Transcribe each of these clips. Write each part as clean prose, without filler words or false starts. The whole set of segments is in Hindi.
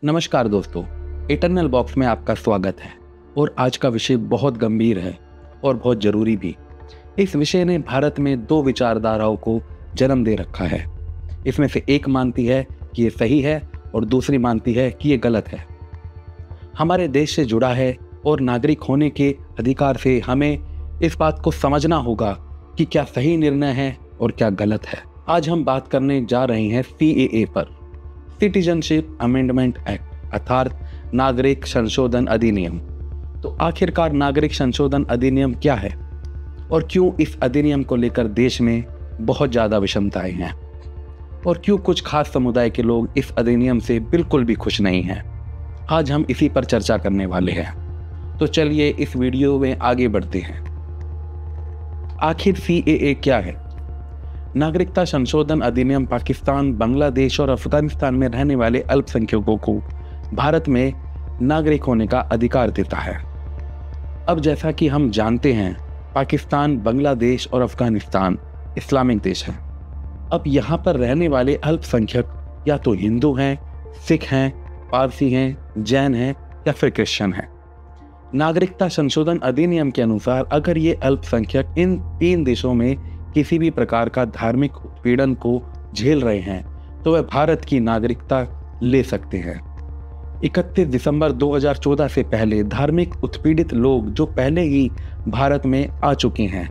नमस्कार दोस्तों, इटरनल बॉक्स में आपका स्वागत है। और आज का विषय बहुत गंभीर है और बहुत जरूरी भी। इस विषय ने भारत में दो विचारधाराओं को जन्म दे रखा है। इसमें से एक मानती है कि ये सही है और दूसरी मानती है कि ये गलत है। हमारे देश से जुड़ा है और नागरिक होने के अधिकार से हमें इस बात को समझना होगा कि क्या सही निर्णय है और क्या गलत है। आज हम बात करने जा रहे हैं CAA पर, सिटीजनशिप अमेंडमेंट एक्ट अर्थात नागरिक संशोधन अधिनियम। तो आखिरकार नागरिक संशोधन अधिनियम क्या है और क्यों इस अधिनियम को लेकर देश में बहुत ज़्यादा विषमताएं हैं और क्यों कुछ खास समुदाय के लोग इस अधिनियम से बिल्कुल भी खुश नहीं हैं। आज हम इसी पर चर्चा करने वाले हैं। तो चलिए इस वीडियो में आगे बढ़ते हैं। आखिर CAA क्या है? नागरिकता संशोधन अधिनियम पाकिस्तान, बांग्लादेश और अफगानिस्तान में रहने वाले अल्पसंख्यकों को भारत में नागरिक होने का अधिकार देता है। अब जैसा कि हम जानते हैं, पाकिस्तान, बांग्लादेश और अफगानिस्तान इस्लामिक देश हैं। अब यहाँ पर रहने वाले अल्पसंख्यक या तो हिंदू हैं, सिख हैं, पारसी हैं, जैन हैं या फिर क्रिश्चियन हैं। नागरिकता संशोधन अधिनियम के अनुसार अगर ये अल्पसंख्यक इन तीन देशों में किसी भी प्रकार का धार्मिक उत्पीड़न को झेल रहे हैं तो वह भारत की नागरिकता ले सकते हैं। 31 दिसंबर 2014 से पहले धार्मिक उत्पीड़ित लोग जो पहले ही भारत में आ चुके हैं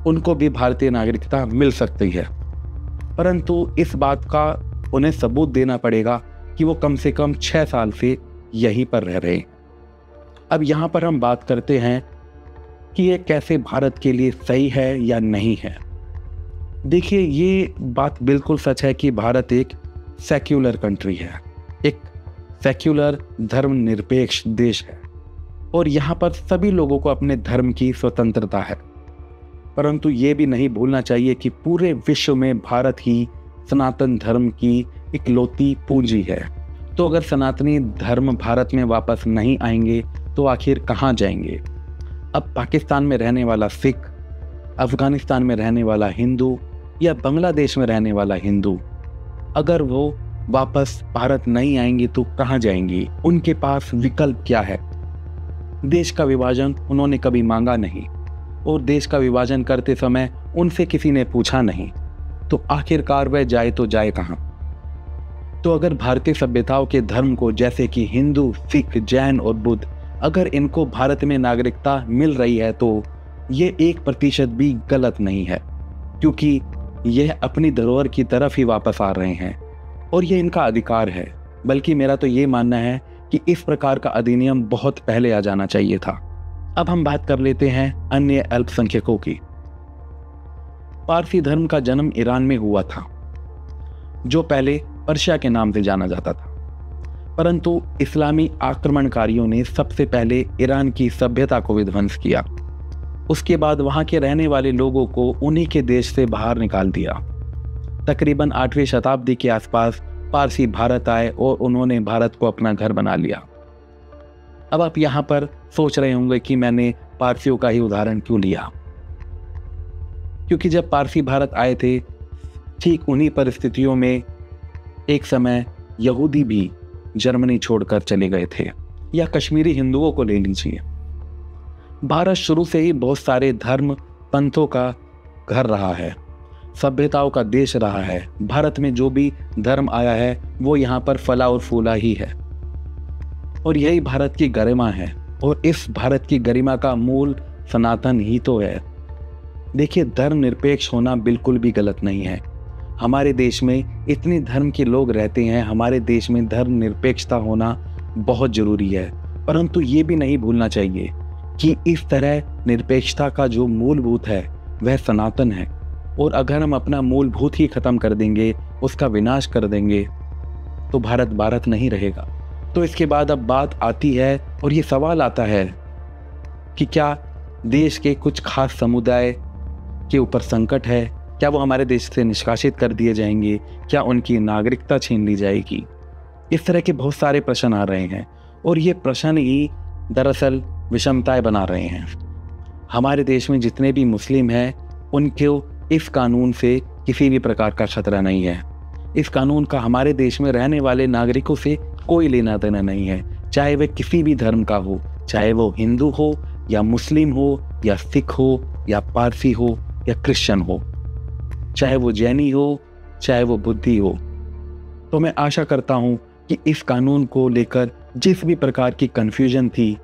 उनको भी भारतीय नागरिकता मिल सकती है, परंतु इस बात का उन्हें सबूत देना पड़ेगा कि वो कम से कम 6 साल से यहीं पर रह रहे हैं। अब यहाँ पर हम बात करते हैं कि ये कैसे भारत के लिए सही है या नहीं है। देखिए, ये बात बिल्कुल सच है कि भारत एक सेक्युलर कंट्री है, एक सेक्युलर धर्मनिरपेक्ष देश है और यहाँ पर सभी लोगों को अपने धर्म की स्वतंत्रता है। परंतु ये भी नहीं भूलना चाहिए कि पूरे विश्व में भारत ही सनातन धर्म की इकलौती पूंजी है। तो अगर सनातनी धर्म भारत में वापस नहीं आएंगे तो आखिर कहाँ जाएंगे? अब पाकिस्तान में रहने वाला सिख, अफगानिस्तान में रहने वाला हिंदू या बांग्लादेश में रहने वाला हिंदू, अगर वो वापस भारत नहीं आएंगे तो कहाँ जाएंगी? उनके पास विकल्प क्या है? देश का विभाजन उन्होंने कभी मांगा नहीं और देश का विभाजन करते समय उनसे किसी ने पूछा नहीं, तो आखिरकार वह जाए तो जाए कहाँ? तो अगर भारतीय सभ्यताओं के धर्म को, जैसे कि हिंदू, सिख, जैन और बुद्ध, अगर इनको भारत में नागरिकता मिल रही है तो ये 1% भी गलत नहीं है, क्योंकि यह अपनी धरोहर की तरफ ही वापस आ रहे हैं और ये इनका अधिकार है। बल्कि मेरा तो ये मानना है कि इस प्रकार का अधिनियम बहुत पहले आ जाना चाहिए था। अब हम बात कर लेते हैं अन्य अल्पसंख्यकों की। पारसी धर्म का जन्म ईरान में हुआ था, जो पहले पर्शिया के नाम से जाना जाता था, परंतु इस्लामी आक्रमणकारियों ने सबसे पहले ईरान की सभ्यता को विध्वंस किया। उसके बाद वहां के रहने वाले लोगों को उन्हीं के देश से बाहर निकाल दिया। तकरीबन 8वीं शताब्दी के आसपास पारसी भारत आए और उन्होंने भारत को अपना घर बना लिया। अब आप यहाँ पर सोच रहे होंगे कि मैंने पारसियों का ही उदाहरण क्यों लिया, क्योंकि जब पारसी भारत आए थे ठीक उन्हीं परिस्थितियों में एक समय यहूदी भी जर्मनी छोड़कर चले गए थे, या कश्मीरी हिंदुओं को ले लीजिए। भारत शुरू से ही बहुत सारे धर्म पंथों का घर रहा है, सभ्यताओं का देश रहा है। भारत में जो भी धर्म आया है वो यहाँ पर फला और फूला ही है और यही भारत की गरिमा है और इस भारत की गरिमा का मूल सनातन ही तो है। देखिए, धर्मनिरपेक्ष होना बिल्कुल भी गलत नहीं है। हमारे देश में इतने धर्म के लोग रहते हैं, हमारे देश में धर्मनिरपेक्षता होना बहुत जरूरी है, परंतु ये भी नहीं भूलना चाहिए कि इस तरह निरपेक्षता का जो मूलभूत है वह सनातन है और अगर हम अपना मूलभूत ही खत्म कर देंगे, उसका विनाश कर देंगे, तो भारत नहीं रहेगा। तो इसके बाद अब बात आती है और ये सवाल आता है कि क्या देश के कुछ खास समुदाय के ऊपर संकट है? क्या वो हमारे देश से निष्कासित कर दिए जाएंगे? क्या उनकी नागरिकता छीन ली जाएगी? इस तरह के बहुत सारे प्रश्न आ रहे हैं और ये प्रश्न ही दरअसल विषमताएं बना रहे हैं। हमारे देश में जितने भी मुस्लिम हैं उनको इस कानून से किसी भी प्रकार का खतरा नहीं है। इस कानून का हमारे देश में रहने वाले नागरिकों से कोई लेना देना नहीं है, चाहे वह किसी भी धर्म का हो, चाहे वो हिंदू हो या मुस्लिम हो या सिख हो या पारसी हो या क्रिश्चियन हो, चाहे वो जैनी हो चाहे वो बुद्धि हो। तो मैं आशा करता हूं कि इस कानून को लेकर जिस भी प्रकार की कन्फ्यूजन थी,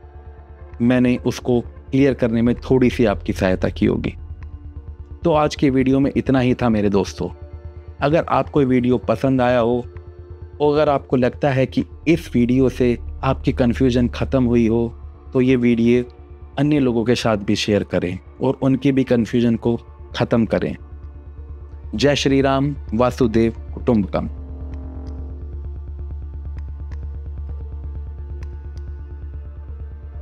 मैंने उसको क्लियर करने में थोड़ी सी आपकी सहायता की होगी। तो आज के वीडियो में इतना ही था मेरे दोस्तों। अगर आपको वीडियो पसंद आया हो और अगर आपको लगता है कि इस वीडियो से आपकी कन्फ्यूजन ख़त्म हुई हो, तो ये वीडियो अन्य लोगों के साथ भी शेयर करें और उनकी भी कन्फ्यूजन को ख़त्म करें। जय श्री राम, वासुदेव कुटुंबकम।